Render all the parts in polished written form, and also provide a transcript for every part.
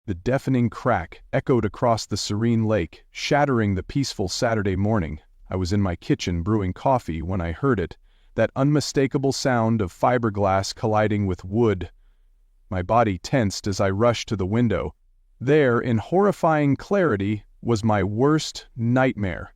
The deafening crack echoed across the serene lake, shattering the peaceful Saturday morning. I was in my kitchen brewing coffee when I heard it, that unmistakable sound of fiberglass colliding with wood. My body tensed as I rushed to the window. There, in horrifying clarity, was my worst nightmare.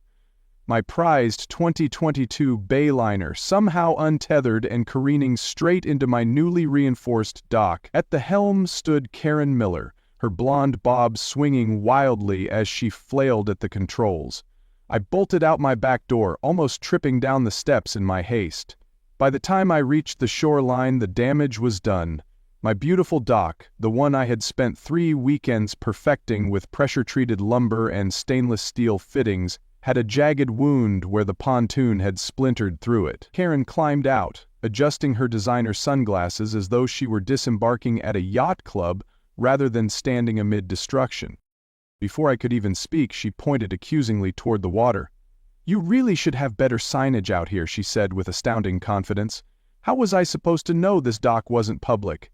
My prized 2022 Bayliner somehow untethered and careening straight into my newly reinforced dock. At the helm stood Karen Miller, her blonde bob swinging wildly as she flailed at the controls. I bolted out my back door, almost tripping down the steps in my haste. By the time I reached the shoreline, the damage was done. My beautiful dock, the one I had spent 3 weekends perfecting with pressure-treated lumber and stainless steel fittings, had a jagged wound where the pontoon had splintered through it. Karen climbed out, adjusting her designer sunglasses as though she were disembarking at a yacht club rather than standing amid destruction. Before I could even speak, she pointed accusingly toward the water. "You really should have better signage out here," she said with astounding confidence. "How was I supposed to know this dock wasn't public?"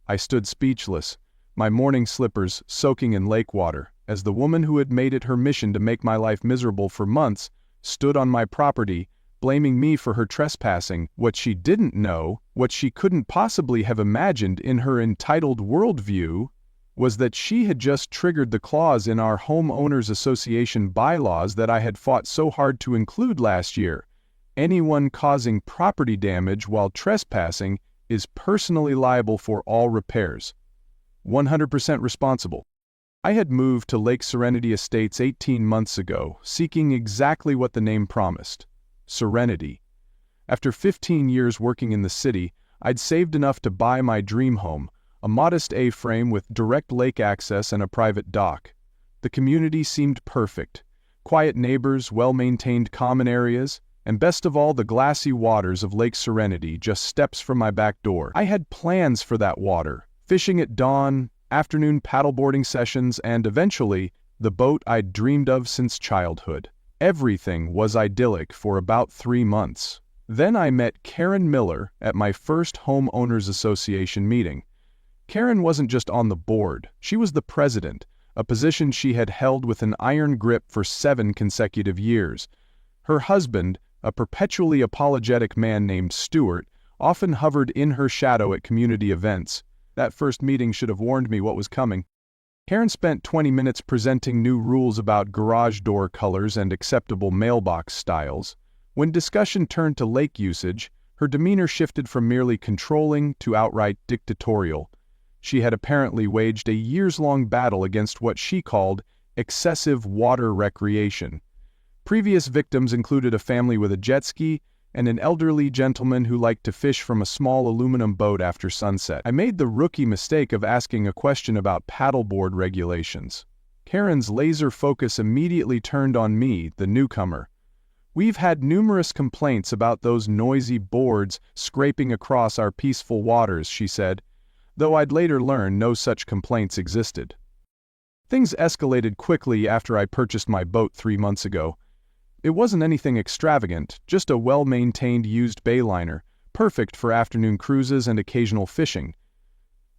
I stood speechless, my morning slippers soaking in lake water, as the woman who had made it her mission to make my life miserable for months stood on my property, blaming me for her trespassing. What she didn't know, what she couldn't possibly have imagined in her entitled worldview, was that she had just triggered the clause in our Homeowners Association bylaws that I had fought so hard to include last year. Anyone causing property damage while trespassing is personally liable for all repairs. 100% responsible. I had moved to Lake Serenity Estates 18 months ago, seeking exactly what the name promised: serenity. After 15 years working in the city, I'd saved enough to buy my dream home, a modest A-frame with direct lake access and a private dock. The community seemed perfect. Quiet neighbors, well-maintained common areas, and best of all, the glassy waters of Lake Serenity just steps from my back door. I had plans for that water: fishing at dawn, afternoon paddleboarding sessions, and eventually, the boat I'd dreamed of since childhood. Everything was idyllic for about 3 months. Then I met Karen Miller at my first Homeowners Association meeting. Karen wasn't just on the board, she was the president, a position she had held with an iron grip for 7 consecutive years. Her husband, a perpetually apologetic man named Stuart, often hovered in her shadow at community events. That first meeting should have warned me what was coming. Karen spent 20 minutes presenting new rules about garage door colors and acceptable mailbox styles. When discussion turned to lake usage, her demeanor shifted from merely controlling to outright dictatorial. She had apparently waged a years-long battle against what she called excessive water recreation. Previous victims included a family with a jet ski and an elderly gentleman who liked to fish from a small aluminum boat after sunset. I made the rookie mistake of asking a question about paddleboard regulations. Karen's laser focus immediately turned on me, the newcomer. "We've had numerous complaints about those noisy boards scraping across our peaceful waters," she said, though I'd later learn no such complaints existed. Things escalated quickly after I purchased my boat 3 months ago. It wasn't anything extravagant, just a well-maintained used Bayliner, perfect for afternoon cruises and occasional fishing.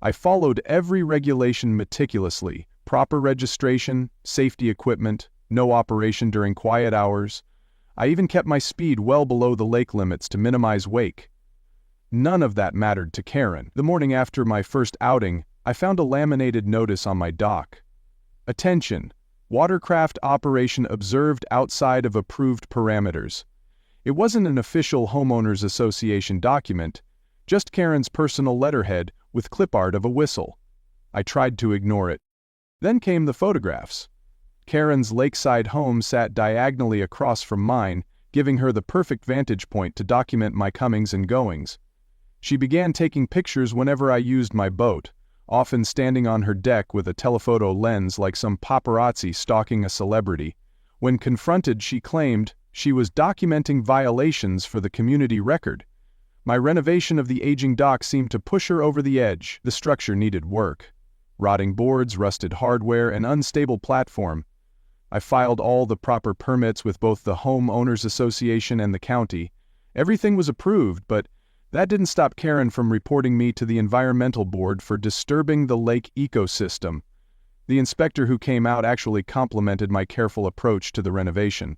I followed every regulation meticulously: proper registration, safety equipment, no operation during quiet hours. I even kept my speed well below the lake limits to minimize wake. None of that mattered to Karen. The morning after my first outing, I found a laminated notice on my dock. "Attention! Watercraft operation observed outside of approved parameters." It wasn't an official Homeowners Association document, just Karen's personal letterhead with clip art of a whistle. I tried to ignore it. Then came the photographs. Karen's lakeside home sat diagonally across from mine, giving her the perfect vantage point to document my comings and goings. She began taking pictures whenever I used my boat, often standing on her deck with a telephoto lens like some paparazzi stalking a celebrity. When confronted, she claimed she was documenting violations for the community record. My renovation of the aging dock seemed to push her over the edge. The structure needed work. Rotting boards, rusted hardware, and unstable platform. I filed all the proper permits with both the Homeowners Association and the county. Everything was approved, but that didn't stop Karen from reporting me to the Environmental Board for disturbing the lake ecosystem. The inspector who came out actually complimented my careful approach to the renovation.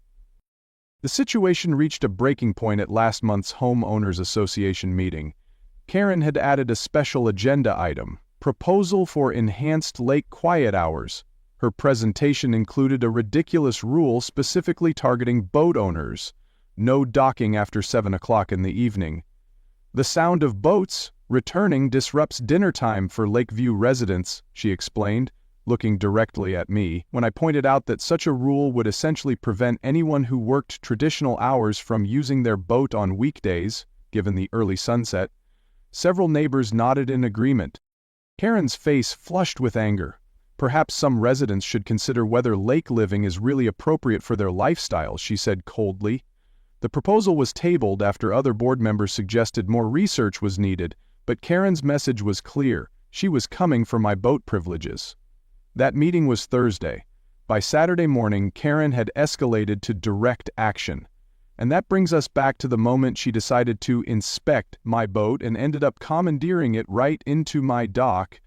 The situation reached a breaking point at last month's Homeowners Association meeting. Karen had added a special agenda item, proposal for enhanced lake quiet hours. Her presentation included a ridiculous rule specifically targeting boat owners: no docking after 7 o'clock in the evening. The sound of boats returning disrupts dinner time for Lakeview residents, she explained, looking directly at me, when I pointed out that such a rule would essentially prevent anyone who worked traditional hours from using their boat on weekdays, given the early sunset. Several neighbors nodded in agreement. Karen's face flushed with anger. Perhaps some residents should consider whether lake living is really appropriate for their lifestyle, she said coldly. The proposal was tabled after other board members suggested more research was needed, but Karen's message was clear: she was coming for my boat privileges. That meeting was Thursday. By Saturday morning, Karen had escalated to direct action. And that brings us back to the moment she decided to inspect my boat and ended up commandeering it right into my dock.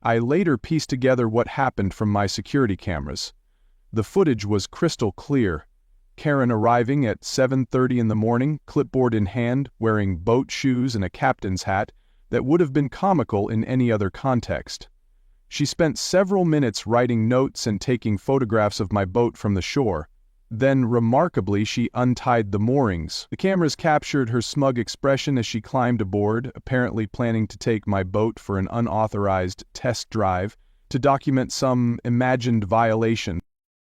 I later pieced together what happened from my security cameras. The footage was crystal clear. Karen arriving at 7:30 in the morning, clipboard in hand, wearing boat shoes and a captain's hat that would have been comical in any other context. She spent several minutes writing notes and taking photographs of my boat from the shore. Then, remarkably, she untied the moorings. The cameras captured her smug expression as she climbed aboard, apparently planning to take my boat for an unauthorized test drive to document some imagined violation.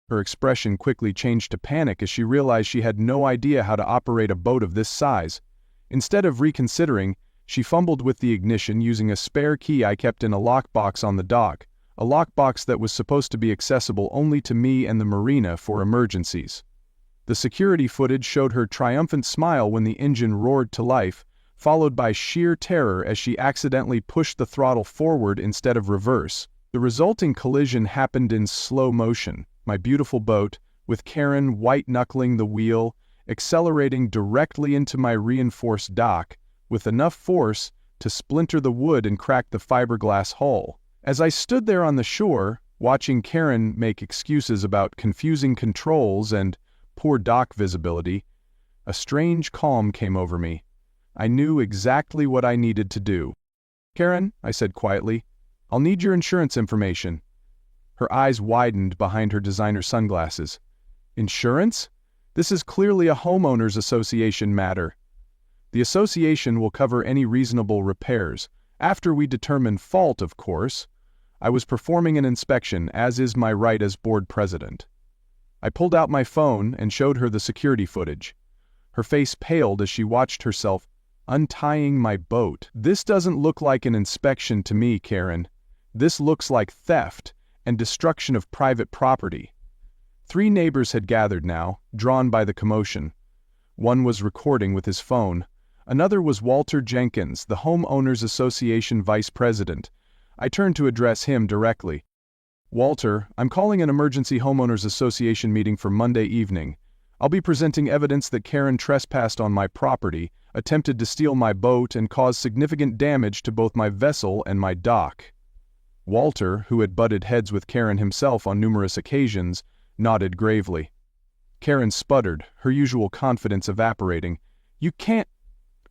Her expression quickly changed to panic as she realized she had no idea how to operate a boat of this size. Instead of reconsidering, she fumbled with the ignition using a spare key I kept in a lockbox on the dock, a lockbox that was supposed to be accessible only to me and the marina for emergencies. The security footage showed her triumphant smile when the engine roared to life, followed by sheer terror as she accidentally pushed the throttle forward instead of reverse. The resulting collision happened in slow motion. My beautiful boat, with Karen white-knuckling the wheel, accelerating directly into my reinforced dock, with enough force to splinter the wood and crack the fiberglass hull. As I stood there on the shore, watching Karen make excuses about confusing controls and poor dock visibility, a strange calm came over me. I knew exactly what I needed to do. "Karen," I said quietly, "I'll need your insurance information." Her eyes widened behind her designer sunglasses. "Insurance? This is clearly a homeowners association matter. The association will cover any reasonable repairs, after we determine fault, of course. I was performing an inspection, as is my right as board president." I pulled out my phone and showed her the security footage. Her face paled as she watched herself untying my boat. "This doesn't look like an inspection to me, Karen. This looks like theft and destruction of private property." 3 neighbors had gathered now, drawn by the commotion. One was recording with his phone. Another was Walter Jenkins, the Homeowners Association Vice President. I turned to address him directly. "Walter, I'm calling an emergency Homeowners Association meeting for Monday evening. I'll be presenting evidence that Karen trespassed on my property, attempted to steal my boat, and caused significant damage to both my vessel and my dock." Walter, who had butted heads with Karen himself on numerous occasions, nodded gravely. Karen sputtered, her usual confidence evaporating. "You can't—"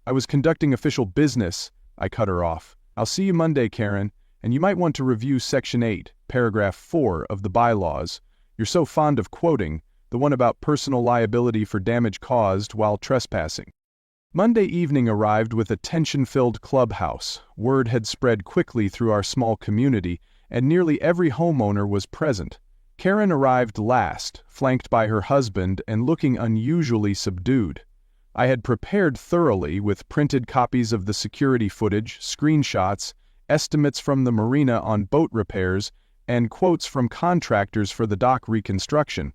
"I was conducting official business," I cut her off. "I'll see you Monday, Karen, and you might want to review Section 8, Paragraph 4 of the bylaws. You're so fond of quoting, the one about personal liability for damage caused while trespassing." Monday evening arrived with a tension-filled clubhouse. Word had spread quickly through our small community, and nearly every homeowner was present. Karen arrived last, flanked by her husband and looking unusually subdued. I had prepared thoroughly with printed copies of the security footage, screenshots, estimates from the marina on boat repairs, and quotes from contractors for the dock reconstruction.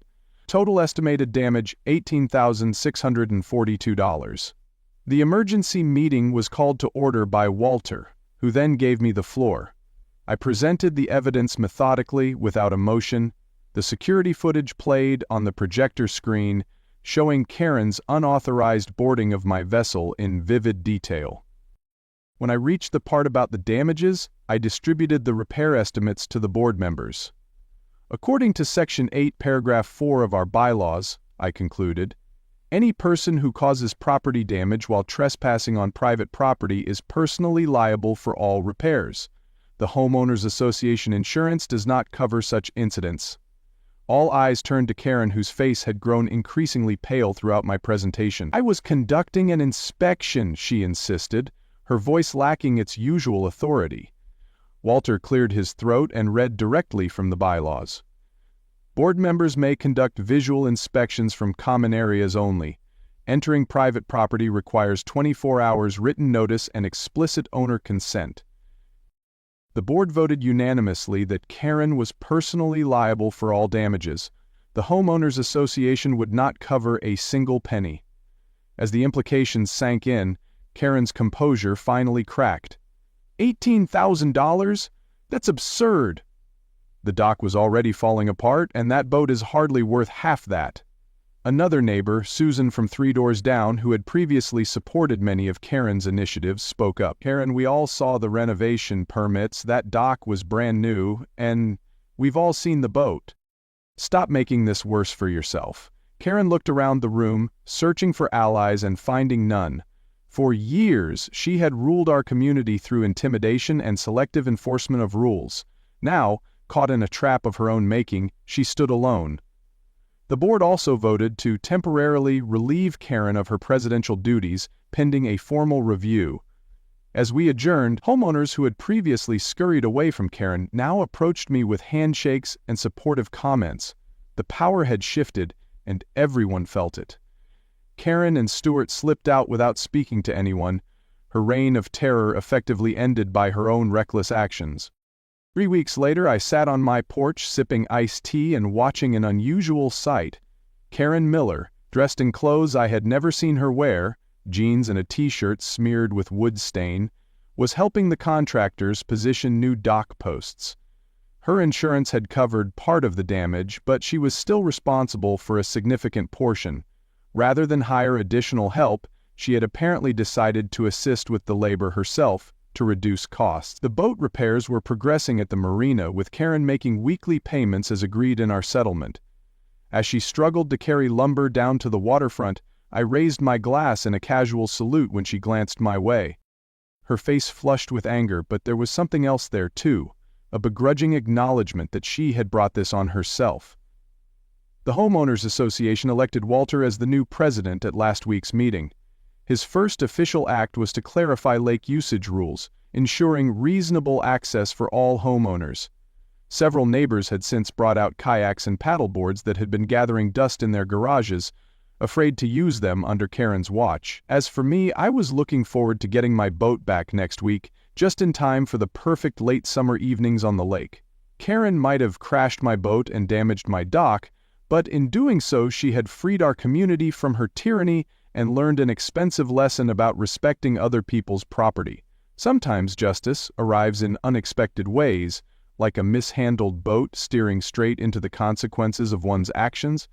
Total estimated damage, $18,642. The emergency meeting was called to order by Walter, who then gave me the floor. I presented the evidence methodically, without emotion. The security footage played on the projector screen, showing Karen's unauthorized boarding of my vessel in vivid detail. When I reached the part about the damages, I distributed the repair estimates to the board members. According to Section 8, Paragraph 4 of our bylaws, I concluded, any person who causes property damage while trespassing on private property is personally liable for all repairs. The Homeowners Association insurance does not cover such incidents. All eyes turned to Karen, whose face had grown increasingly pale throughout my presentation. I was conducting an inspection, she insisted, her voice lacking its usual authority. Walter cleared his throat and read directly from the bylaws. Board members may conduct visual inspections from common areas only. Entering private property requires 24 hours written notice and explicit owner consent. The board voted unanimously that Karen was personally liable for all damages. The Homeowners Association would not cover a single penny. As the implications sank in, Karen's composure finally cracked. $18,000? That's absurd. The dock was already falling apart, and that boat is hardly worth half that. Another neighbor, Susan from 3 doors down, who had previously supported many of Karen's initiatives, spoke up. Karen, we all saw the renovation permits, that dock was brand new, and we've all seen the boat. Stop making this worse for yourself. Karen looked around the room, searching for allies and finding none. For years, she had ruled our community through intimidation and selective enforcement of rules. Now, caught in a trap of her own making, she stood alone. The board also voted to temporarily relieve Karen of her presidential duties, pending a formal review. As we adjourned, homeowners who had previously scurried away from Karen now approached me with handshakes and supportive comments. The power had shifted, and everyone felt it. Karen and Stuart slipped out without speaking to anyone, her reign of terror effectively ended by her own reckless actions. 3 weeks later, I sat on my porch sipping iced tea and watching an unusual sight. Karen Miller, dressed in clothes I had never seen her wear, jeans and a t-shirt smeared with wood stain, was helping the contractors position new dock posts. Her insurance had covered part of the damage, but she was still responsible for a significant portion. Rather than hire additional help, she had apparently decided to assist with the labor herself, to reduce costs. The boat repairs were progressing at the marina, with Karen making weekly payments as agreed in our settlement. As she struggled to carry lumber down to the waterfront, I raised my glass in a casual salute when she glanced my way. Her face flushed with anger, but there was something else there too, a begrudging acknowledgement that she had brought this on herself. The Homeowners Association elected Walter as the new president at last week's meeting. His first official act was to clarify lake usage rules, ensuring reasonable access for all homeowners. Several neighbors had since brought out kayaks and paddleboards that had been gathering dust in their garages, afraid to use them under Karen's watch. As for me, I was looking forward to getting my boat back next week, just in time for the perfect late summer evenings on the lake. Karen might have crashed my boat and damaged my dock, but in doing so she had freed our community from her tyranny and learned an expensive lesson about respecting other people's property. Sometimes justice arrives in unexpected ways, like a mishandled boat steering straight into the consequences of one's actions.